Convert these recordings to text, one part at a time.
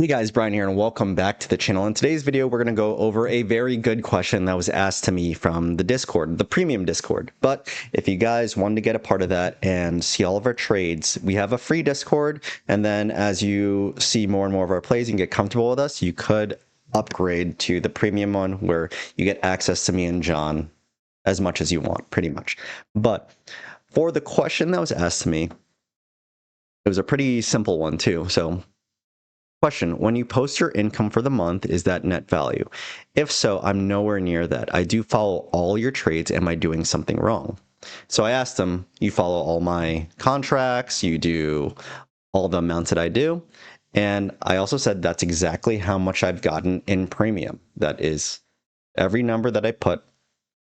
Hey guys, Brian here, and welcome back to the channel. In today's video, we're going to go over a very good question that was asked to me from the Discord, the premium Discord. But if you guys wanted to get a part of that and see all of our trades, we have a free Discord. And then as you see more and more of our plays and get comfortable with us, you could upgrade to the premium one where you get access to me and John as much as you want, pretty much. But for the question that was asked to me, it was a pretty simple one too. So question, when you post your income for the month, is that net value? If so, I'm nowhere near that. I do follow all your trades. Am I doing something wrong? So I asked him, you follow all my contracts, you do all the amounts that I do. And I also said that's exactly how much I've gotten in premium. That is every number that I put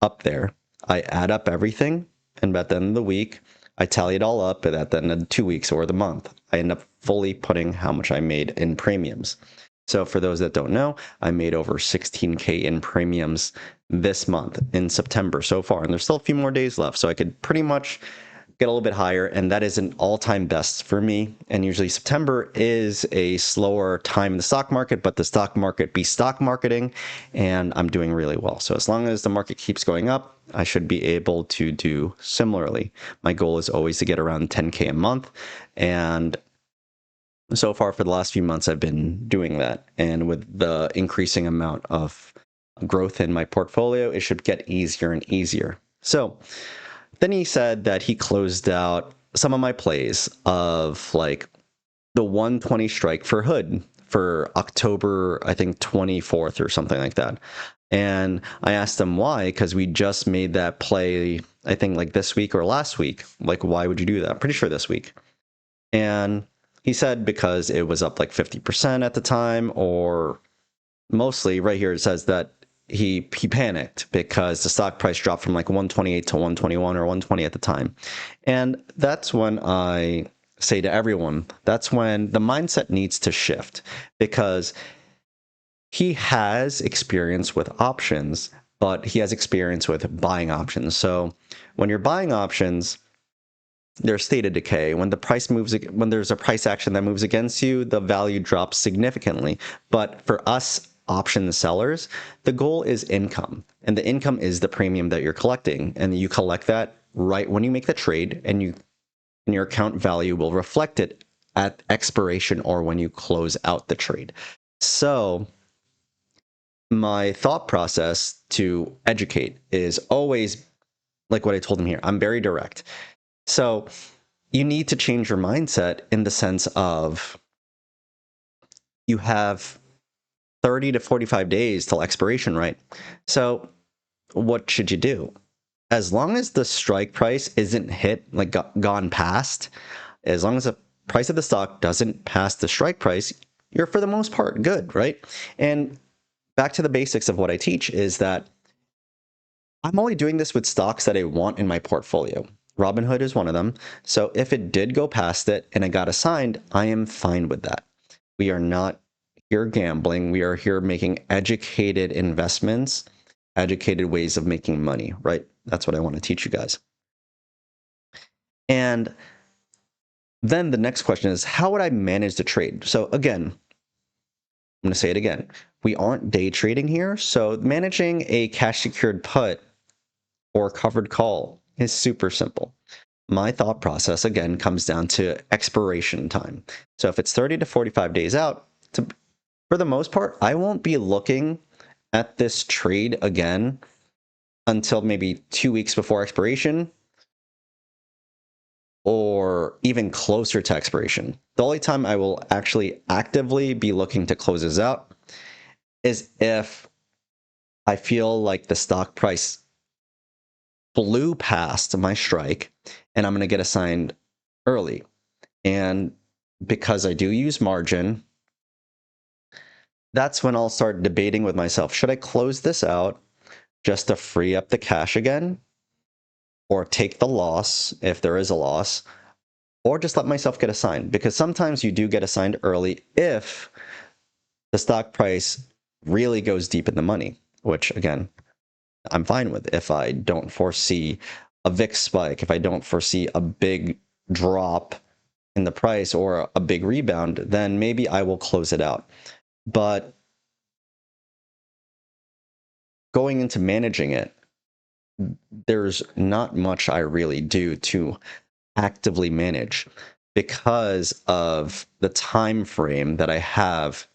up there. I add up everything, and at the end of the week, I tally it all up, and at the end of 2 weeks or the month, I end up fully putting how much I made in premiums. So for those that don't know, I made over 16K in premiums this month in September so far, and there's still a few more days left, so I could pretty much get a little bit higher, and that is an all-time best for me. And usually September is a slower time in the stock market, but the stock market be stock marketing, and I'm doing really well. So as long as the market keeps going up, I should be able to do similarly. My goal is always to get around 10K a month, and so far for the last few months, I've been doing that. And with the increasing amount of growth in my portfolio, it should get easier and easier. So then he said that he closed out some of my plays of like the 120 strike for Hood for October, I think 24th or something like that. And I asked him why, because we just made that play, I think like this week or last week. Like, why would you do that? I'm pretty sure this week. And he said because it was up like 50% at the time, or mostly right here it says that he panicked because the stock price dropped from like 128 to 121 or 120 at the time. And that's when I say to everyone, that's when the mindset needs to shift, because he has experience with options, but he has experience with buying options. So when you're buying options, there's theta decay. When the price moves, when there's a price action that moves against you, the value drops significantly. But for us option sellers, the goal is income, and the income is the premium that you're collecting, and you collect that right when you make the trade, and your account value will reflect it at expiration or when you close out the trade. So my thought process to educate is always like what I told him here. I'm very direct. So you need to change your mindset in the sense of you have 30 to 45 days till expiration, right? So what should you do? As long as the strike price isn't hit, like gone past, as long as the price of the stock doesn't pass the strike price, you're for the most part good, right? And back to the basics of what I teach is that I'm only doing this with stocks that I want in my portfolio. Robinhood is one of them. So if it did go past it and I got assigned, I am fine with that. We are not here gambling. We are here making educated investments, educated ways of making money, right? That's what I want to teach you guys. And then the next question is, how would I manage the trade? So again, I'm going to say it again. We aren't day trading here. So managing a cash secured put or covered call is super simple. My thought process, again, comes down to expiration time. So if it's 30 to 45 days out, for the most part, I won't be looking at this trade again until maybe 2 weeks before expiration or even closer to expiration. The only time I will actually actively be looking to close this out is if I feel like the stock price blew past my strike and I'm going to get assigned early. And because I do use margin, that's when I'll start debating with myself, should I close this out just to free up the cash again, or take the loss if there is a loss, or just let myself get assigned? Because sometimes you do get assigned early if the stock price really goes deep in the money, which again, I'm fine with. If I don't foresee a VIX spike, if I don't foresee a big drop in the price or a big rebound, then maybe I will close it out. But going into managing it, there's not much I really do to actively manage because of the time frame that I have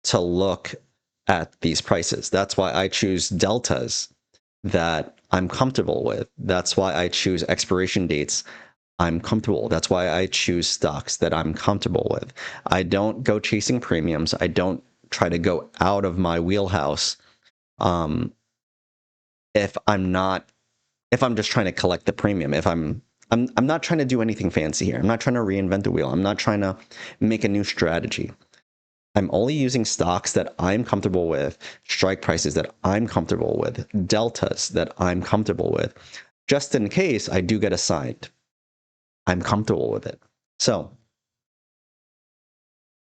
to look at these prices. That's why I choose deltas that I'm comfortable with. That's why I choose expiration dates I'm comfortable. That's why I choose stocks that I'm comfortable with. I don't go chasing premiums. I don't try to go out of my wheelhouse um, if I'm just trying to collect the premium. If I'm not trying to do anything fancy here. I'm not trying to reinvent the wheel. I'm not trying to make a new strategy. I'm only using stocks that I'm comfortable with, strike prices that I'm comfortable with, deltas that I'm comfortable with, just in case I do get assigned. I'm comfortable with it. So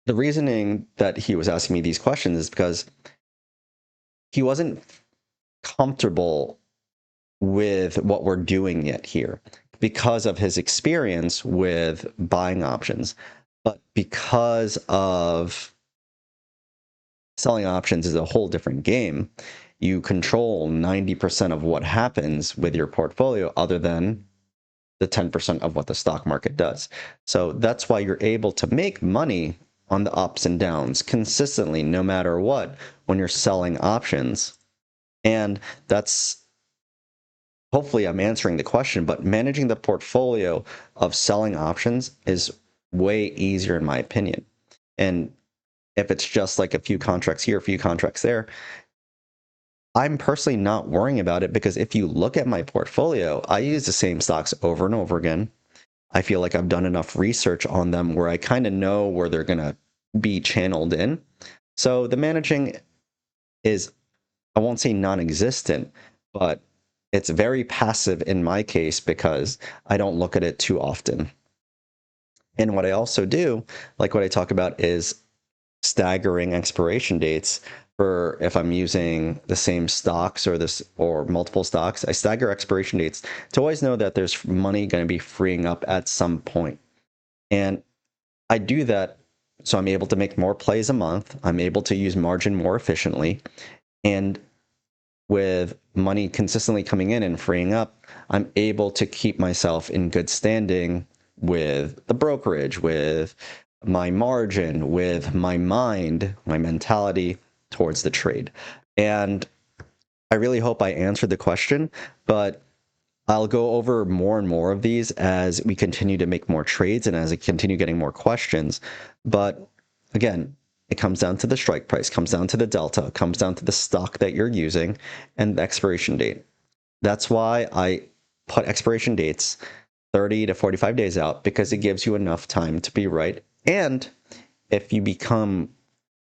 the reasoning that he was asking me these questions is because he wasn't comfortable with what we're doing yet here because of his experience with buying options. But because of selling options is a whole different game, you control 90% of what happens with your portfolio other than the 10% of what the stock market does. So that's why you're able to make money on the ups and downs consistently, no matter what, when you're selling options. And that's hopefully I'm answering the question, but managing the portfolio of selling options is way easier, in my opinion. And if it's just like a few contracts here, a few contracts there, I'm personally not worrying about it because if you look at my portfolio, I use the same stocks over and over again. I feel like I've done enough research on them where I kind of know where they're going to be channeled in. So the managing is, I won't say non-existent, but it's very passive in my case because I don't look at it too often. And what I also do, like what I talk about, is staggering expiration dates for if I'm using the same stocks or multiple stocks. I stagger expiration dates to always know that there's money going to be freeing up at some point. And I do that so I'm able to make more plays a month. I'm able to use margin more efficiently. And with money consistently coming in and freeing up, I'm able to keep myself in good standing with the brokerage, with my margin, with my mind, my mentality towards the trade. And I really hope I answered the question, but I'll go over more and more of these as we continue to make more trades and as I continue getting more questions. But again, it comes down to the strike price, comes down to the delta, comes down to the stock that you're using and the expiration date. That's why I put expiration dates 30 to 45 days out because it gives you enough time to be right. And if you become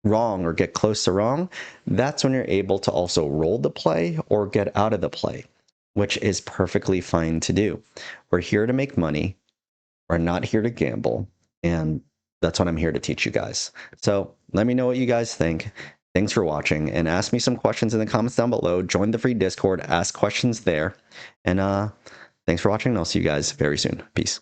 wrong or get close to wrong, that's when you're able to also roll the play or get out of the play, which is perfectly fine to do. We're here to make money. We're not here to gamble. And that's what I'm here to teach you guys. So let me know what you guys think. Thanks for watching and ask me some questions in the comments down below. Join the free Discord, ask questions there. And thanks for watching. And I'll see you guys very soon. Peace.